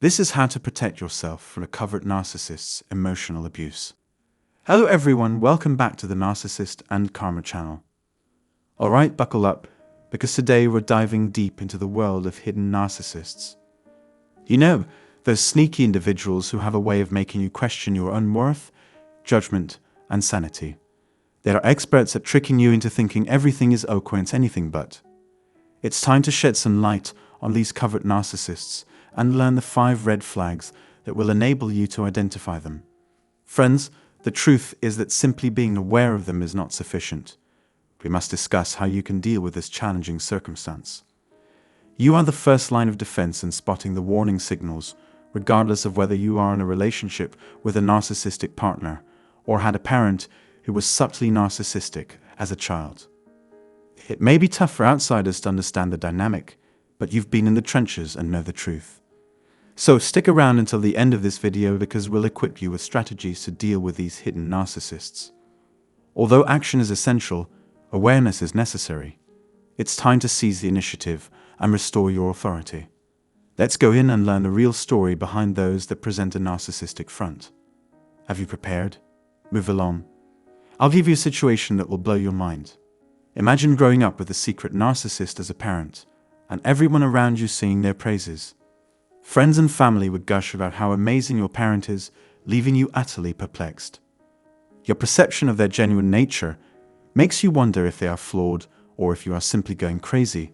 This is how to protect yourself from a covert narcissist's emotional abuse. Hello everyone, welcome back to the Narcissist and Karma channel. Alright, buckle up, because today we're diving deep into the world of hidden narcissists. You know, those sneaky individuals who have a way of making you question your own worth, judgment, and sanity. They are experts at tricking you into thinking everything is okay and it's anything but. It's time to shed some light on these covert narcissists and learn the 5 red flags that will enable you to identify them. Friends, the truth is that simply being aware of them is not sufficient. We must discuss how you can deal with this challenging circumstance. You are the first line of defense in spotting the warning signals, regardless of whether you are in a relationship with a narcissistic partner or had a parent who was subtly narcissistic as a child. It may be tough for outsiders to understand the dynamic, but you've been in the trenches and know the truth. So stick around until the end of this video because we'll equip you with strategies to deal with these hidden narcissists. Although action is essential, awareness is necessary. It's time to seize the initiative and restore your authority. Let's go in and learn the real story behind those that present a narcissistic front. Have you prepared? Move along. I'll give you a situation that will blow your mind. Imagine growing up with a secret narcissist as a parent, and everyone around you singing their praises. Friends and family would gush about how amazing your parent is, leaving you utterly perplexed. Your perception of their genuine nature makes you wonder if they are flawed or if you are simply going crazy.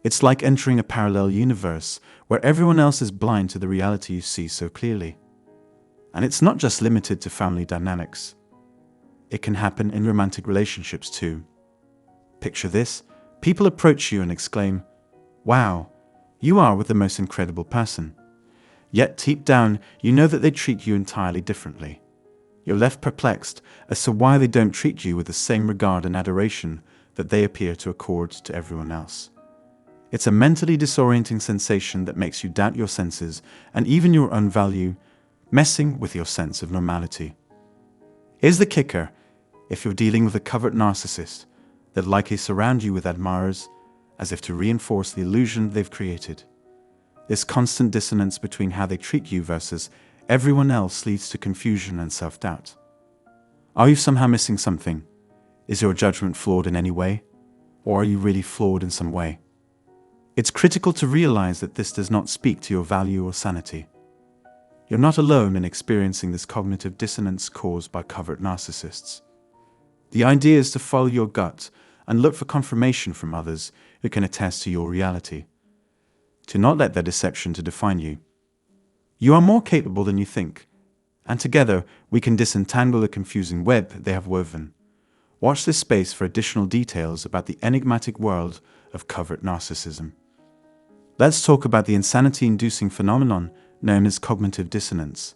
It's like entering a parallel universe where everyone else is blind to the reality you see so clearly. And it's not just limited to family dynamics. It can happen in romantic relationships too. Picture this: people approach you and exclaim, "Wow, you are with the most incredible person." Yet deep down, you know that they treat you entirely differently. You're left perplexed as to why they don't treat you with the same regard and adoration that they appear to accord to everyone else. It's a mentally disorienting sensation that makes you doubt your senses and even your own value, messing with your sense of normality. Here's the kicker: if you're dealing with a covert narcissist, they'll likely surround you with admirers, as if to reinforce the illusion they've created. This constant dissonance between how they treat you versus everyone else leads to confusion and self-doubt. Are you somehow missing something? Is your judgment flawed in any way? Or are you really flawed in some way? It's critical to realize that this does not speak to your value or sanity. You're not alone in experiencing this cognitive dissonance caused by covert narcissists. The idea is to follow your gut and look for confirmation from others who can attest to your reality. Do not let their deception to define you. You are more capable than you think, and together we can disentangle the confusing web they have woven. Watch this space for additional details about the enigmatic world of covert narcissism. Let's talk about the insanity-inducing phenomenon known as cognitive dissonance.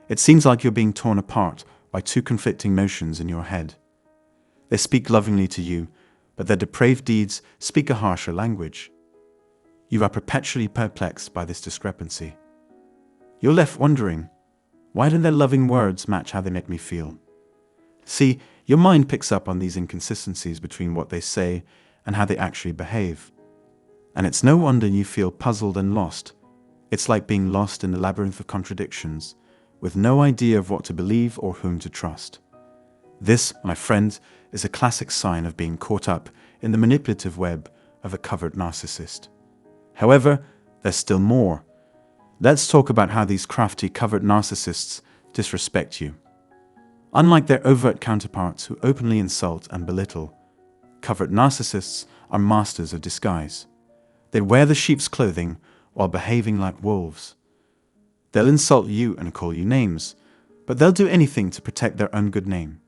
It seems like you're being torn apart by 2 conflicting notions in your head. They speak lovingly to you, but their depraved deeds speak a harsher language. You are perpetually perplexed by this discrepancy. You're left wondering, why do their loving words match how they make me feel? See, your mind picks up on these inconsistencies between what they say and how they actually behave. And it's no wonder you feel puzzled and lost. It's like being lost in a labyrinth of contradictions, with no idea of what to believe or whom to trust. This, my friend, is a classic sign of being caught up in the manipulative web of a covert narcissist. However, there's still more. Let's talk about how these crafty covert narcissists disrespect you. Unlike their overt counterparts who openly insult and belittle, covert narcissists are masters of disguise. They wear the sheep's clothing while behaving like wolves. They'll insult you and call you names, but they'll do anything to protect their own good name.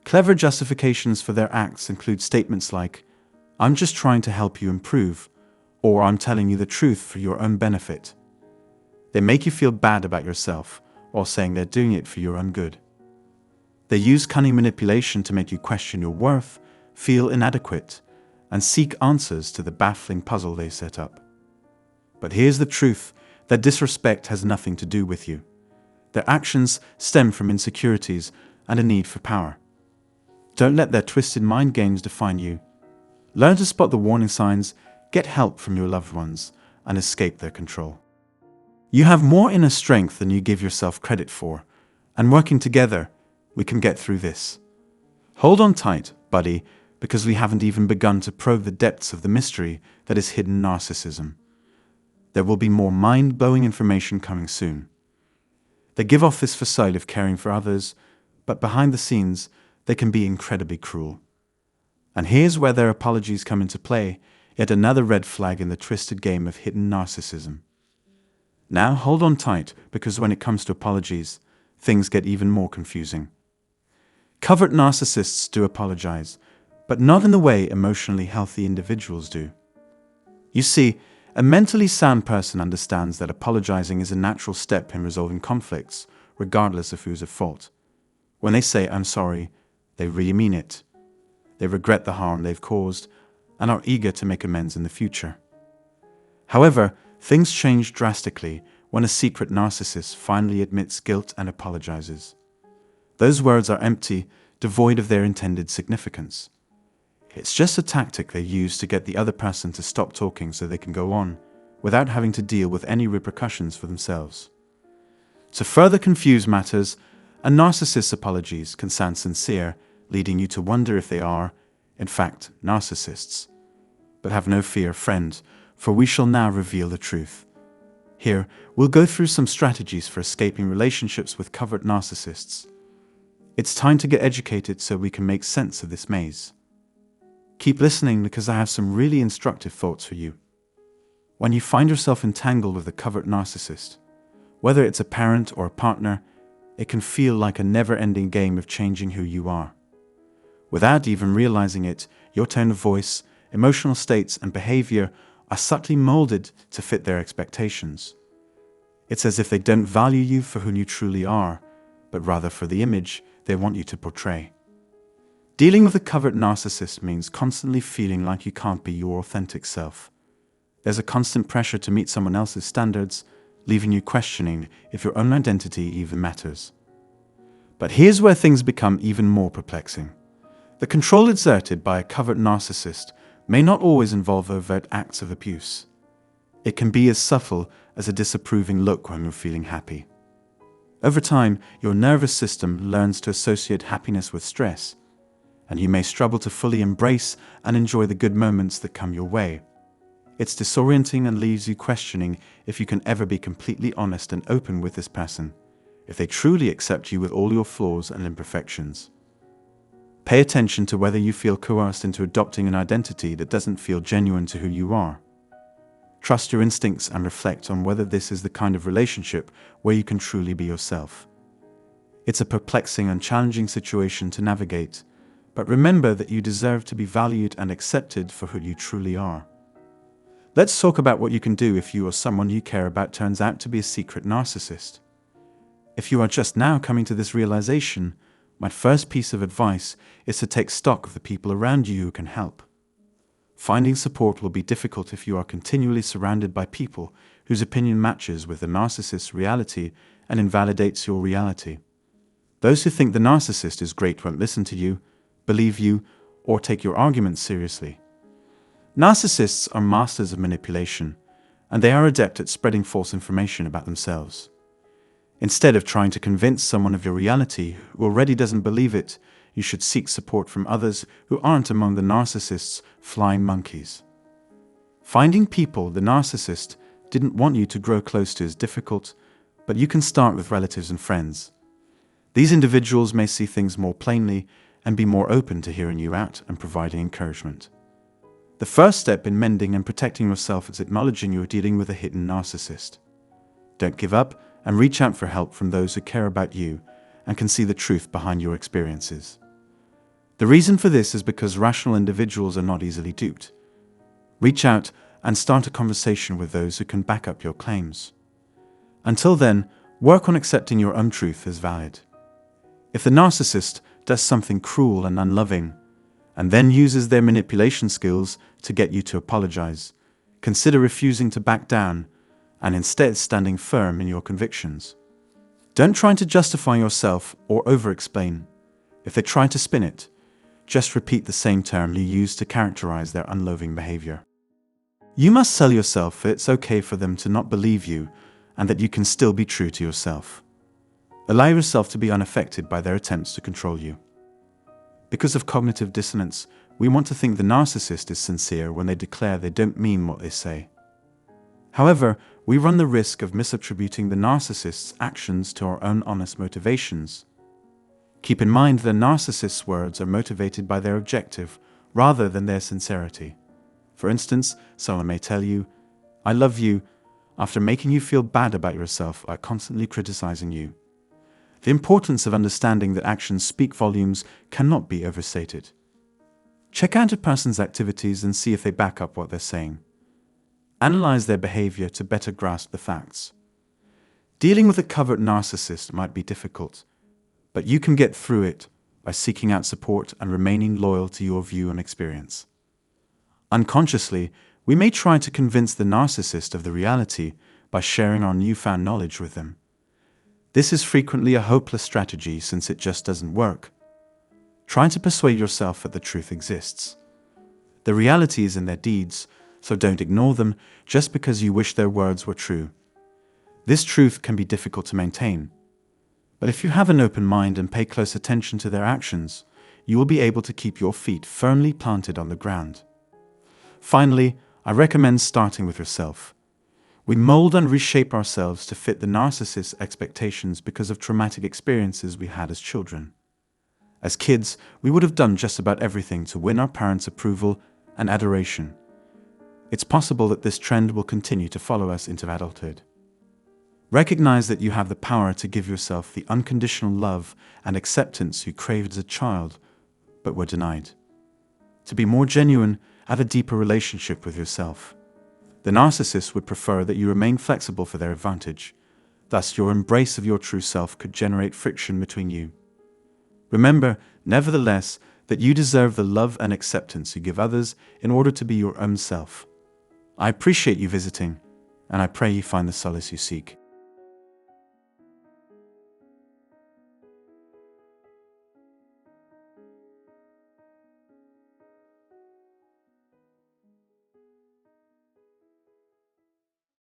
Clever justifications for their acts include statements like, "I'm just trying to help you improve," or "I'm telling you the truth for your own benefit." They make you feel bad about yourself while saying they're doing it for your own good. They use cunning manipulation to make you question your worth, feel inadequate, and seek answers to the baffling puzzle they set up. But here's the truth: their disrespect has nothing to do with you. Their actions stem from insecurities and a need for power. Don't let their twisted mind games define you. Learn to spot the warning signs, get help from your loved ones, and escape their control. You have more inner strength than you give yourself credit for, and working together, we can get through this. Hold on tight, buddy, because we haven't even begun to probe the depths of the mystery that is hidden narcissism. There will be more mind-blowing information coming soon. They give off this facade of caring for others, but behind the scenes, they can be incredibly cruel. And here's where their apologies come into play, yet another red flag in the twisted game of hidden narcissism. Now hold on tight, because when it comes to apologies, things get even more confusing. Covert narcissists do apologize, but not in the way emotionally healthy individuals do. You see, a mentally sound person understands that apologizing is a natural step in resolving conflicts, regardless of who's at fault. When they say, "I'm sorry," they really mean it. They regret the harm they've caused and are eager to make amends in the future. However, things change drastically when a secret narcissist finally admits guilt and apologizes. Those words are empty, devoid of their intended significance. It's just a tactic they use to get the other person to stop talking so they can go on, without having to deal with any repercussions for themselves. To further confuse matters, a narcissist's apologies can sound sincere, leading you to wonder if they are, in fact, narcissists. But have no fear, friend, for we shall now reveal the truth. Here, we'll go through some strategies for escaping relationships with covert narcissists. It's time to get educated so we can make sense of this maze. Keep listening because I have some really instructive thoughts for you. When you find yourself entangled with a covert narcissist, whether it's a parent or a partner, it can feel like a never-ending game of changing who you are. Without even realizing it, your tone of voice, emotional states, and behavior are subtly molded to fit their expectations. It's as if they don't value you for who you truly are, but rather for the image they want you to portray. Dealing with a covert narcissist means constantly feeling like you can't be your authentic self. There's a constant pressure to meet someone else's standards, leaving you questioning if your own identity even matters. But here's where things become even more perplexing. The control exerted by a covert narcissist may not always involve overt acts of abuse. It can be as subtle as a disapproving look when you're feeling happy. Over time, your nervous system learns to associate happiness with stress, and you may struggle to fully embrace and enjoy the good moments that come your way. It's disorienting and leaves you questioning if you can ever be completely honest and open with this person, if they truly accept you with all your flaws and imperfections. Pay attention to whether you feel coerced into adopting an identity that doesn't feel genuine to who you are. Trust your instincts and reflect on whether this is the kind of relationship where you can truly be yourself. It's a perplexing and challenging situation to navigate, but remember that you deserve to be valued and accepted for who you truly are. Let's talk about what you can do if you or someone you care about turns out to be a secret narcissist. If you are just now coming to this realization, my first piece of advice is to take stock of the people around you who can help. Finding support will be difficult if you are continually surrounded by people whose opinion matches with the narcissist's reality and invalidates your reality. Those who think the narcissist is great won't listen to you, believe you, or take your arguments seriously. Narcissists are masters of manipulation, and they are adept at spreading false information about themselves. Instead of trying to convince someone of your reality who already doesn't believe it, you should seek support from others who aren't among the narcissist's flying monkeys. Finding people the narcissist didn't want you to grow close to is difficult, but you can start with relatives and friends. These individuals may see things more plainly and be more open to hearing you out and providing encouragement. The first step in mending and protecting yourself is acknowledging you are dealing with a hidden narcissist. Don't give up and reach out for help from those who care about you and can see the truth behind your experiences. The reason for this is because rational individuals are not easily duped. Reach out and start a conversation with those who can back up your claims. Until then, work on accepting your own truth as valid. If the narcissist does something cruel and unloving, and then uses their manipulation skills to get you to apologize, consider refusing to back down and instead standing firm in your convictions. Don't try to justify yourself or over-explain. If they try to spin it, just repeat the same term you use to characterize their unloving behavior. You must tell yourself that it's okay for them to not believe you and that you can still be true to yourself. Allow yourself to be unaffected by their attempts to control you. Because of cognitive dissonance, we want to think the narcissist is sincere when they declare they don't mean what they say. However, we run the risk of misattributing the narcissist's actions to our own honest motivations. Keep in mind that narcissists' words are motivated by their objective rather than their sincerity. For instance, someone may tell you, "I love you," after making you feel bad about yourself by constantly criticizing you. The importance of understanding that actions speak volumes cannot be overstated. Check out a person's activities and see if they back up what they're saying. Analyze their behavior to better grasp the facts. Dealing with a covert narcissist might be difficult, but you can get through it by seeking out support and remaining loyal to your view and experience. Unconsciously, we may try to convince the narcissist of the reality by sharing our newfound knowledge with them. This is frequently a hopeless strategy since it just doesn't work. Try to persuade yourself that the truth exists. The reality is in their deeds, so don't ignore them just because you wish their words were true. This truth can be difficult to maintain, but if you have an open mind and pay close attention to their actions, you will be able to keep your feet firmly planted on the ground. Finally, I recommend starting with yourself. We mold and reshape ourselves to fit the narcissist's expectations because of traumatic experiences we had as children. As kids, we would have done just about everything to win our parents' approval and adoration. It's possible that this trend will continue to follow us into adulthood. Recognize that you have the power to give yourself the unconditional love and acceptance you craved as a child, but were denied. To be more genuine, have a deeper relationship with yourself. The narcissist would prefer that you remain flexible for their advantage. Thus, your embrace of your true self could generate friction between you. Remember, nevertheless, that you deserve the love and acceptance you give others in order to be your own self. I appreciate you visiting, and I pray you find the solace you seek.